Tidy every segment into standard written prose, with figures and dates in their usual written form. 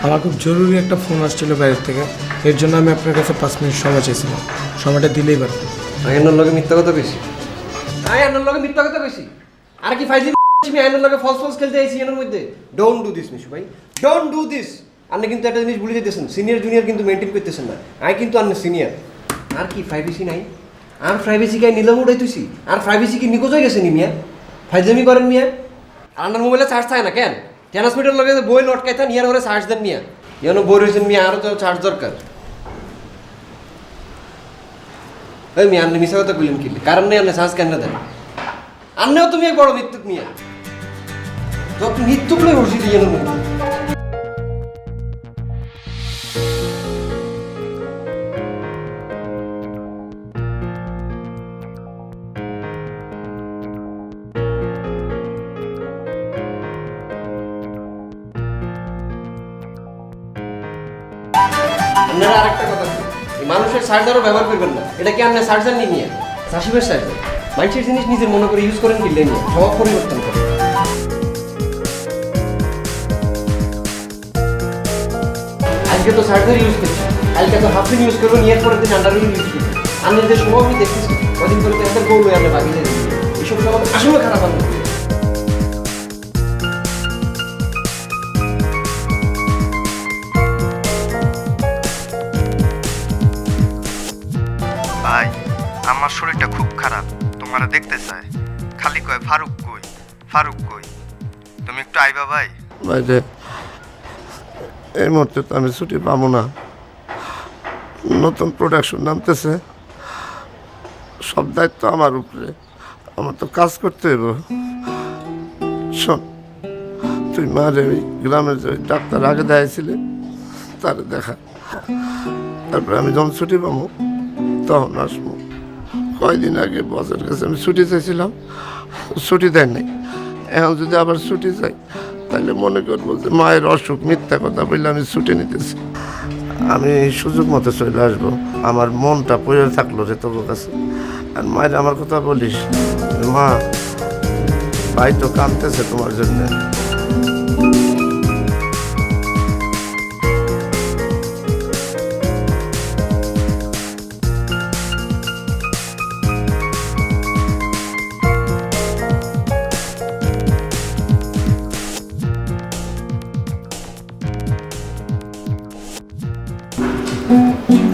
আমার খুব জরুরি একটা ফোন আসছিল বাইরের থেকে, এর জন্য আমি আপনার কাছে 5 মিনিট সময় চাইছিলাম। সময়টা দিলেই পারত। আয়নার লগে মিথ্যা কথা বেশি, আয়নার লগে মিথ্যা কথা বেশি। আর কি ফাইজি আমি আয়নার লগে ফলস খেলতে আইছি এর মধ্যে। ডোন্ট ডু দিস মিশু ভাই, ডোন্ট ডু দিস। আপনি কিন্তু একটা জিনিস ভুলে যেতেছেন, সিনিয়র জুনিয়র কিন্তু মেনটেন করতেছেন না। আমি কিন্তু আপনি সিনিয়র। আর কি প্রাইভেসি নাই? আর প্রাইভেসি গায়ে নিলাম উঠাইতেছি, আর প্রাইভেসি কি নিখোঁজ হয়ে গেছে নি মিয়া? ফাইজলামি করেন মিয়া। আর আপনার মোবাইলে চার্জ থাকে না কেন? ট্রান্সমিটার লগে বই লটকাইতেন, ইয়ার ঘরে চার্জ দেন মিয়া। ইয়ানো বই রয়েছেন মিয়া, আরও তো চার্জ দরকার। ওই মিয়া আপনি মিশা কথা বললেন কি কারণ নেই? আপনি চার্জ কেন দেন? আন্নেও তুমি এক বড় মৃত্যুক মিয়া, যত মৃত্যুক লই বসি দিয়ে মধ্যে। আপনারা আরেকটা কথা, মানুষের চার্জারও ব্যবহার করবেন না। এটা কি আপনার চার্জার নিয়ে নিয়ে চাষিবের চার্জার? মানুষের জিনিস নিজের মনে করে ইউজ করেন, কিনলে নিয়ে স্বভাব পরিবর্তন করেন। আজকে তো চার্জার ইউজ করছি, কালকে তো হাফিন ইউজ করবো, নিয়ে পরের দিন আন্ডারউইং ইউজ করবো। আপনি যে স্বভাব আমি দেখতেছি, কদিন করে তো একটা গৌরব আপনি বাকি যায়। এইসব স্বভাব আসলে খারাপ। আপনি ভাই, আমার শরীরটা খুব খারাপ, তোমার দেখতে চায়, খালি কয় ফারুক কই, ফারুক কই। তুমি একটু আইবা ভাই। ভাই রে, এই মুহূর্তে তো আমি ছুটি পাবো না। নতুন প্রোডাকশন নামতেছে, সব দায়িত্ব আমার উপরে, আমার তো কাজ করতে হইব। শোন, তুই মারে ওই গ্রামের যে ডাক্তার আগে দেখাইছিলে তার দেখা, তারপরে আমি যখন ছুটি পাবো তখন আসবো। কয়দিন আগে বসের কাছে আমি ছুটি চাইছিলাম, ছুটি দেয় নাই। এখন যদি আবার ছুটি চাই তাহলে মনে করবো যে মায়ের অসুখ, মিথ্যা কথা বললে আমি ছুটি নিতেছি। আমি এই সুযোগ মতো চলে আসবো। আমার মনটা পড়ে থাকলো রে তোর কাছে। আর মায়ের আমার কথা বলিস, মা ভাই তো কাঁদতেছে তোমার জন্য।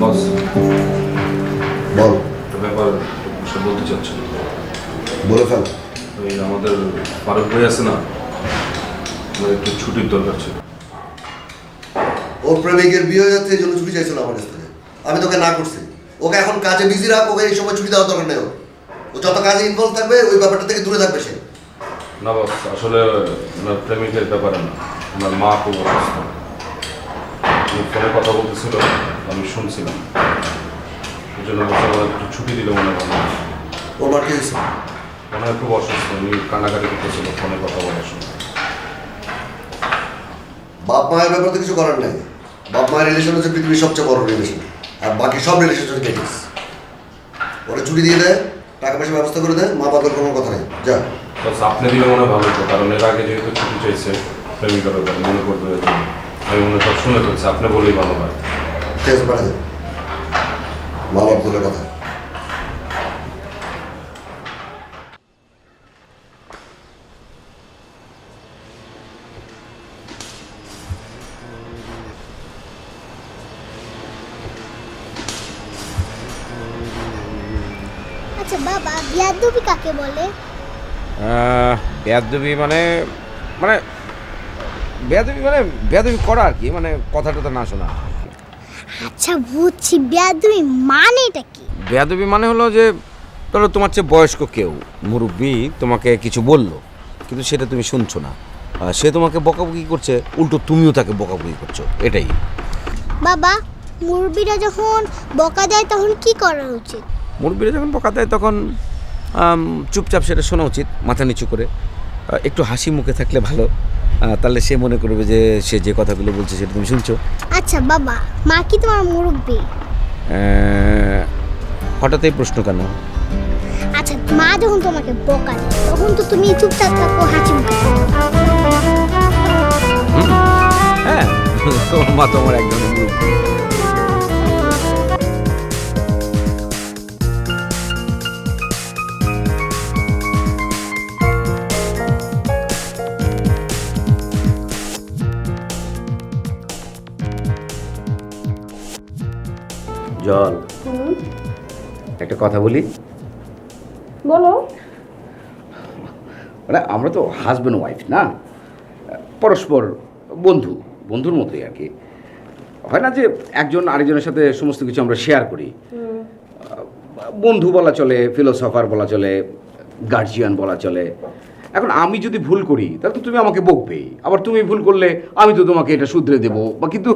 বস বল। একটা ব্যাপার সে বলতে চাচ্ছিল। বলে ফেল। ওই আমাদের ফারুক ভাই আছে না, আমার একটু ছুটির দরকার ছিল। ওর প্রেমিকের বিয়ে হয়ে যাচ্ছে, এই জন্য ছুটি চাইছিল আমার কাছ থেকে। আমি তোকে না করছি। ওকে এখন কাজে বিজি রাখ, ওকে এই সময় ছুটি দেওয়ার দরকার নেই। ও যত কাজে ইনভলভ থাকবে ওই ব্যাপারটা থেকে দূরে থাকবে সে। না বস, আসলে ওনার প্রেমিকের ব্যাপারে না, ওনার মা খুব অসুস্থ। ফোনে কথা বলতেছিল, আমি শুনছিলাম। এই জন্য আমার একটু ছুটি দিলে মনে হয় ভালো। ওর মার কি হয়েছে? মনে হয় খুব অসুস্থ, উনি কান্নাকাটি করতেছিল ফোনে কথা বলার সময়। বাপ মায়ের ব্যাপারে তো কিছু করার নাই। বাপ মায়ের রিলেশন হচ্ছে পৃথিবীর সবচেয়ে বড় রিলেশন, আর বাকি সব রিলেশন হচ্ছে কেটিস। ওরা ছুটি দিয়ে দেয়, টাকা পয়সা ব্যবস্থা করে দেয়, মা বাবার কোনো কথা নেই। যা বস, আপনি দিলে মনে হয় ভালো হতো, কারণ এর আগে যেহেতু ছুটি চাইছে প্রেমিকার ব্যাপারে মনে করতে হয়েছে। আমি মনে সব শুনে ফেলছি, আপনি বললেই ভালো হয়। ঠিক আছে, পাঠা যায়। মা বাপ বলে কথা। আচ্ছা বাবা, বিয়াদবি কাকে বলে? বেয়াদবি মানে মানে বেয়াদবি মানে বেয়াদবি করা আর কি, মানে কথাটা তো না শোনা। আচ্ছা বুঝছি, বিয়াদবি মানেটা কি? বেয়াদবি মানে হলো যে ধরো তোমার চেয়ে বয়স্ক কেউ মুরব্বি তোমাকে কিছু বললো, কিন্তু সেটা তুমি শুনছো না, সে তোমাকে বকাবকি করছে, উল্টো তুমিও তাকে বকাবকি করছো, এটাই। বাবা, মুরব্বিরা যখন বকা দেয় তখন কি করা উচিত? মুরব্বিরা যখন বকা দেয় তখন চুপচাপ সেটা শোনা উচিত, মাথা নিচু করে। একটু হাসি মুখে থাকলে ভালো, তাহলে সে মনে করবে যে সে যে কথাগুলো বলছে সেটা তুমি শুনছো। আচ্ছা বাবা, মা কি তোমার মুরব্বি? হঠাৎ এই প্রশ্ন কেন? আচ্ছা, মা যখন তোমাকে বকা দেয় তখন তো তুমি চুপচাপ থাকো, হাসি মুখে থাকো। হ্যাঁ, তোমার মা তো আমার একদম মুরব্বী। জল, একটা কথা বলি। বলো। মানে আমরা তো হাজব্যান্ড ওয়াইফ না, পরস্পর বন্ধুর মতোই আর কি। হয় না যে একজন আরেকজনের সাথে সমস্ত কিছু আমরা শেয়ার করি, বন্ধু বলা চলে, ফিলোসফার বলা চলে, গার্জিয়ান বলা চলে। এখন আমি যদি ভুল করি তাহলে তো তুমি আমাকে বকবেই, আবার তুমি ভুল করলে আমি তো তোমাকে এটা শুধরে দেবো বা। কিন্তু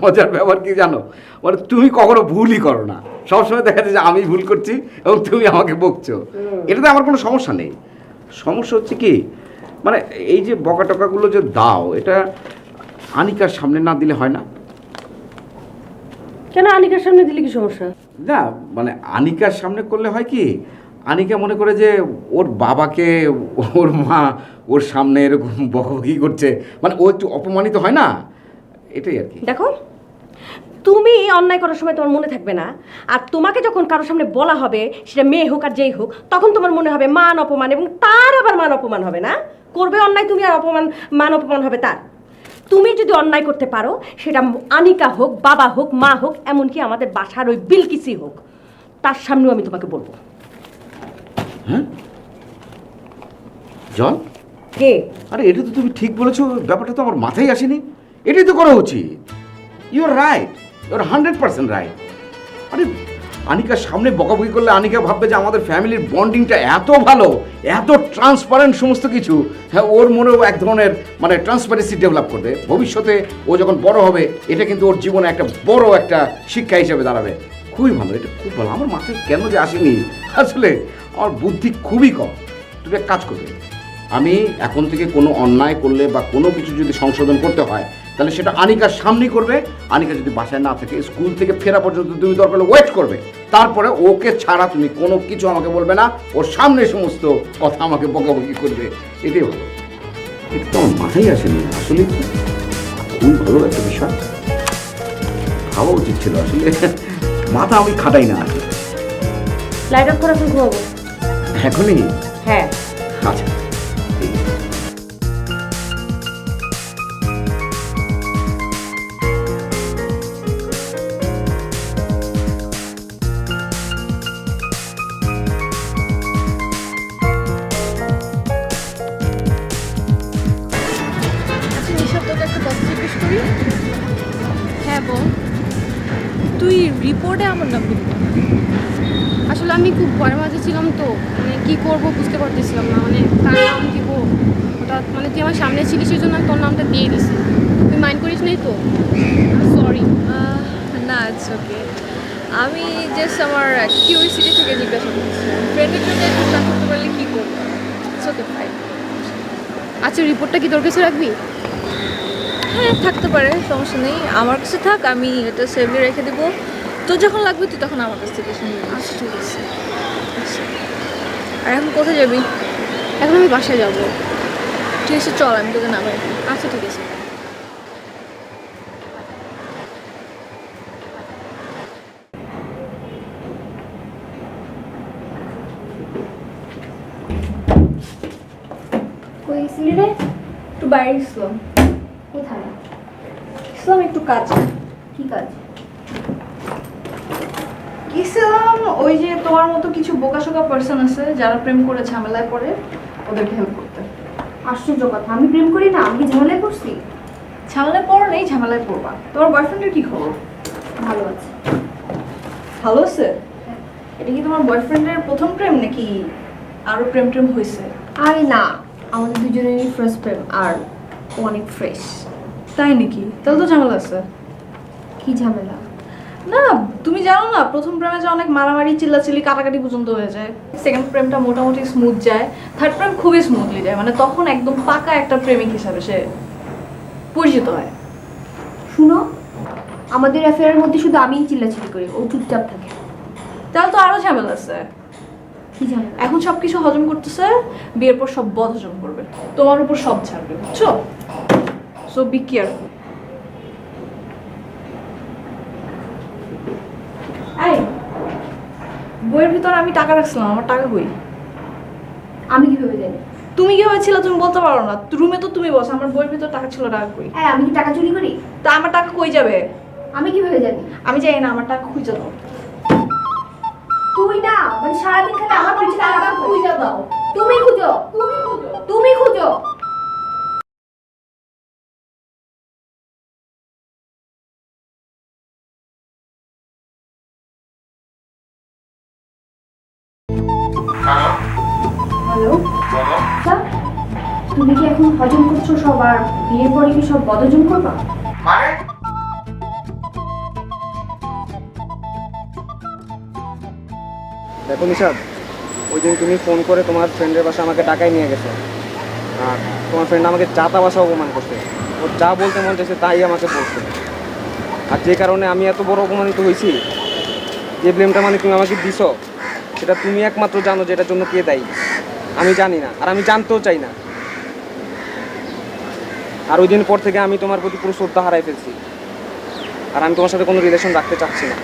মজার ব্যাপার কি জানো, মানে তুমি কখনো ভুলই করো না, সবসময় দেখা যায় যে আমি ভুল করছি এবং তুমি আমাকে বকছো। এটাতে আমার কোনো সমস্যা নেই। সমস্যা হচ্ছে কি, মানে এই যে বকা টকাগুলো যে দাও, এটা আনিকার সামনে না দিলে হয় না? কেন আনিকার সামনে দিলে কি সমস্যা? না মানে আনিকার সামনে করলে হয় কি, আনিকা মনে করে যে ওর বাবাকে ওর মা ওর সামনে এরকম বকাবকি করছে, মানে ও একটু অপমানিত হয় না, এটাই আর কি। দেখো, তুমি অন্যায় করার সময় তোমার মনে থাকবে না, আর তোমাকে যখন কারোর সামনে বলা হবে, সেটা মেয়ে হোক আর যেই হোক, তখন তোমার মনে হবে মান অপমান, এবং তার আবার মান অপমান হবে না। করবে অন্যায় তুমি, আর মান অপমান হবে তার। তুমি যদি অন্যায় করতে পারো, সেটা আনিকা হোক, বাবা হোক, মা হোক, এমনকি আমাদের বাসার ওই বিলকিসই হোক, তার সামনেও আমি তোমাকে বলবো। হ্যাঁ জল, কে? আরে এটা তো তুমি ঠিক বলেছো, ব্যাপারটা তো আমার মাথায় আসেনি। এটাই তো করা উচিত। You are right, you are 100% right. আরে আনিকার সামনে বকাবকি করলে আনিকা ভাববে যে আমাদের ফ্যামিলির বন্ডিংটা এত ভালো, এত ট্রান্সপারেন্ট সমস্ত কিছু। হ্যাঁ, ওর মনেও এক ধরনের মানে ট্রান্সপারেন্সি ডেভেলপ করবে। ভবিষ্যতে ও যখন বড় হবে, এটা কিন্তু ওর জীবনে একটা বড় একটা শিক্ষা হিসেবে দাঁড়াবে। খুবই ভালো, এটা খুব ভালো। আমার মাথায় কেন যে আসেনি, আসলে আমার বুদ্ধি খুবই কম। তুমি এক কাজ করবে, আমি এখন থেকে কোনো অন্যায় করলে বা কোনো কিছু যদি সংশোধন করতে হয়, তাহলে সেটা আনিকার সামনেই করবে। আনিকা যদি বাসায় না থাকে, স্কুল থেকে ফেরা পর্যন্ত তুমি দরকার হলে ওয়েট করবে। তারপরে ওকে ছাড়া তুমি কোনো কিছু আমাকে বলবে না, ওর সামনে সমস্ত কথা আমাকে বকাবকি করবে। এটাই ভালো। এটা তো আমার মাথায় আসেনি, আসলে খুবই ভালো একটা বিষয়, ভাবা উচিত ছিল। আসলে মাথা আমি খাটাই না। লাইট অফ করে এখন ঘুমাবো। এখনই? হ্যাঁ। আচ্ছা। হ্যাঁ বল, তুই রিপোর্টে আমার নাম দিবি? আসলে আমি খুব ভয়ের মাঝে ছিলাম, তো মানে কী করবো বুঝতে পারতেছিলাম না, মানে কার নাম দিব। হঠাৎ মানে তুই আমার সামনে ছিলিস, সেই জন্য আমি তোর নামটা দিয়ে দিছি। তুই মাইন্ড করিস নাই তো? সরি। না, ইটস ওকে। আমি জাস্ট আমার কিউরিসিটি থেকে জিজ্ঞাসা করছি, ফ্রেন্ডের জন্য একটু প্ল্যান করতে পারলে কী করবো। It's okay, fine. আচ্ছা, রিপোর্টটা কি তোর কাছে রাখবি? হ্যাঁ, থাকতে পারে, সমস্যা নেই। আমার কাছে থাক, আমি এটা সেভলি রেখে দেবো। তোর যখন লাগবে তুই তখন আমার কাছ থেকে শুনবি। আচ্ছা ঠিক আছে। আচ্ছা, আর এখন কোথায় যাবি? এখন আমি বাসায় যাবো। ঠিক আছে, চল আমি তোকে নামাই। আচ্ছা ঠিক আছে। কই গেছিলি রে? একটু বাইরে গেছিলাম। কোথায়? গেছিলাম একটু কাজ। কি কাজ? গেছিলাম ওই যে তোমার মতো কিছু বোকাশোকা পার্সন আছে যারা প্রেম করে ঝামেলায় পড়ে, ওদেরকে হেল্প করতে। আশ্চর্য কথা, আমি প্রেম করি না, আমি কি ঝামেলায় পড়ছি? ঝামেলায় পড়ো নেই, ঝামেলায় পড়বা। তোমার বয়ফ্রেন্ডের কি খবর? ভালো আছে। ভালো আছে? এটা কি তোমার বয়ফ্রেন্ডের প্রথম প্রেম নাকি আরো প্রেম টেম হয়েছে? আরে না, আমাদের দুজনেরই ফার্স্ট প্রেম, আর ও অনেক ফ্রেশ। তাই নাকি? তাহলে তো ঝামেলা আছে। কি ঝামেলা? না, তুমি জানো না, প্রথম প্রেমে যে অনেক মারামারি, চিল্লাচিল্লি, কাটাকাটি পর্যন্ত হয়ে যায়। সেকেন্ড প্রেমটা মোটামুটি স্মুথ যায়, থার্ড প্রেম খুবই স্মুথলি যায়। মানে তখন একদম পাকা একটা প্রেমিক হিসাবে সে পরিচিত হয়। শুনো, আমাদের অ্যাফেয়ারের মধ্যে শুধু আমিই চিল্লাচিল্লি করি, ও চুপচাপ থাকে। তাহলে তো আরো ঝামেলা আছে। কি ঝামেলা? এখন সবকিছু হজম করতেছে, বিয়ের পর সব বদ হজম করবে, তোমার উপর সব ছাড়বে, বুঝছো? So be careful. বইয়ের ভিতরে আমি টাকা রাখছিলাম, আমার টাকা কই? আমি কিভাবে জানি? তুমি কি হয়েছিল তুমি বলতে পারো না? রুমে তো তুমি বসো, আমার বইয়ের ভিতরে টাকা ছিল, টাকা কই? হ্যাঁ, আমি কি টাকা চুরি করি? তা আমার টাকা কই যাবে? আমি কিভাবে জানি? আমি জানি না, আমার টাকা খুঁজে দাও। তুই না মানে সারাদিন খালি আমার পিছনে টাকা খুঁজে দাও। তুমি খুঁজো, তুমি খুঁজো। হ্যালো, আচ্ছা, তুমি কি এখন হজম করছো সব, আর বিয়ের পরে কি সব বদহজম করবা? দেখো নিশাদ, ওই দিন তুমি ফোন করে তোমার ফ্রেন্ডের বাসা আমাকে টাকায় নিয়ে গেছো, আর তোমার ফ্রেন্ড আমাকে চাতা বাসা অপমান করছে। ও যা বলতে মন চাইছে তাই আমাকে বলছে, আর যে কারণে আমি এত বড় অপমানিত হয়েছি, যে ব্লেমটা মানে তুমি আমাকে দিছো, সেটা তুমি একমাত্র জানো যে এটার জন্য কে দায়ী। আমি জানি না, আর আমি জানতেও চাই না। আর ওই দিন পর থেকে আমি তোমার প্রতি পুরো শ্রদ্ধা হারাই ফেলছি, আর আমি তোমার সাথে কোনো রিলেশন রাখতে চাচ্ছি না।